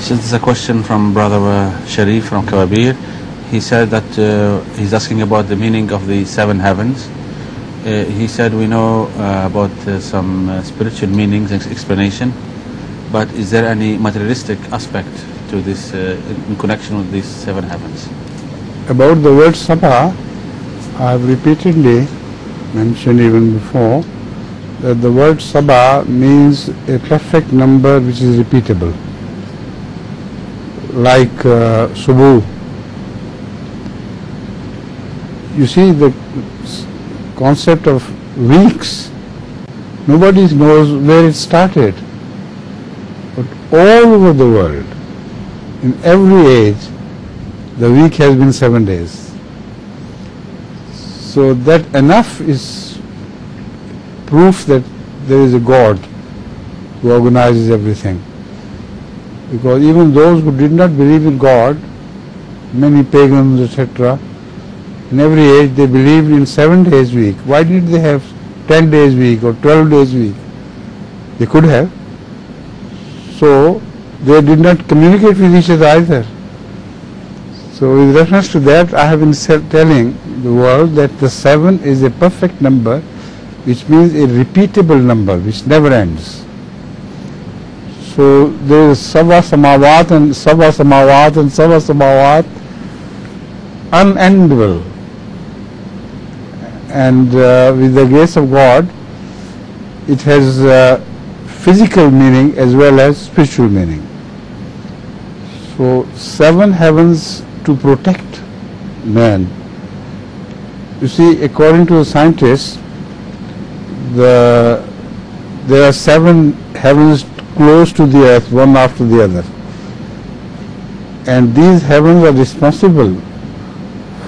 So this is a question from brother Sharif from Kabir. He said that he's asking about the meaning of the seven heavens. He said we know about some spiritual meanings and explanation, but is there any materialistic aspect to this in connection with these seven heavens? About the word Sabha, I have repeatedly mentioned even before that the word Sabha means a perfect number which is repeatable, like Subu. You see, the concept of weeks, nobody knows where it started, but all over the world, in every age, the week has been 7 days. So that enough is proof that there is a God who organizes everything. Because even those who did not believe in God, many pagans, etc., in every age they believed in 7 days week. Why did they have 10 days week or 12 days week? They could have. So they did not communicate with each other either. So with reference to that, I have been telling the world that the 7 is a perfect number, which means a repeatable number which never ends. So there is Sabha Samawat and Sabha Samawat and Sabha Samawat, unendable. And with the grace of God, it has physical meaning as well as spiritual meaning. So 7 heavens to protect man. You see, according to the scientists, there are 7 heavens close to the earth, one after the other. And these heavens are responsible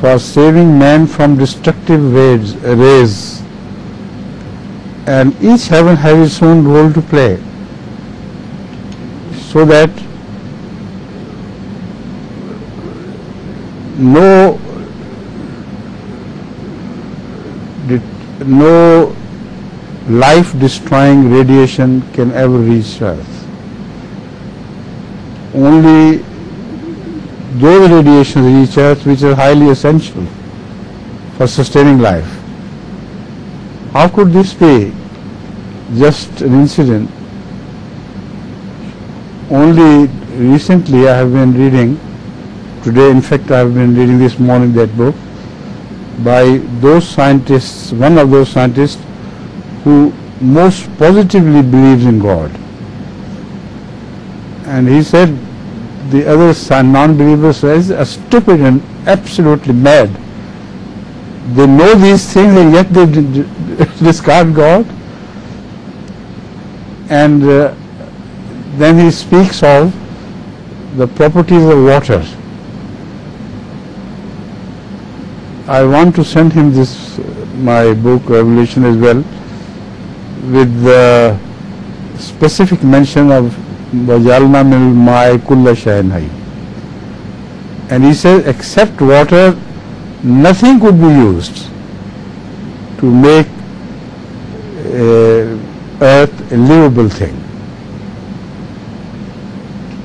for saving man from destructive rays. And each heaven has its own role to play, so that no life-destroying radiation can ever reach Earth. Only those radiations reach Earth which are highly essential for sustaining life. How could this be just an incident? Only recently I have been reading, today in fact I have been reading this morning that book, by those scientists, one of those scientists who most positively believes in God. And he said the other non-believers says are stupid and absolutely mad. They know these things and yet they discard God. And then he speaks of the properties of water. I want to send him this, my book Revelation as well, with the specific mention of وَجَعَلْنَا مِنَ الْمَاءِ كُلَّ شَيْءٍ حَيٍّ. And he says except water, nothing could be used to make earth a livable thing.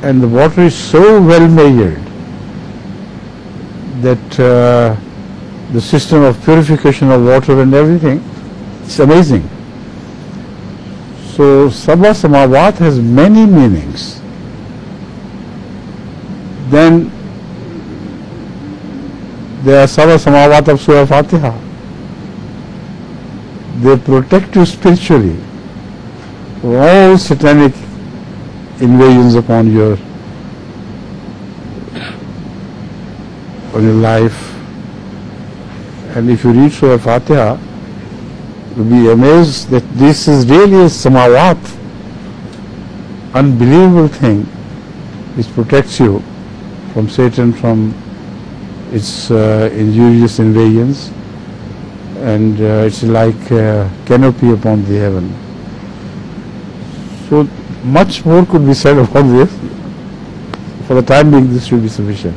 And the water is so well measured that the system of purification of water and everything, it's amazing. So Sabha Samawat has many meanings. Then there are Sabha Samawat of Surah Fatiha. They protect you spiritually from all satanic invasions upon your life. And if you read Surah Fatiha, you'll be amazed that this is really a Samawat, unbelievable thing which protects you from Satan, from its injurious invasions, and it's like a canopy upon the heaven. So much more could be said about this. For the time being, this should be sufficient.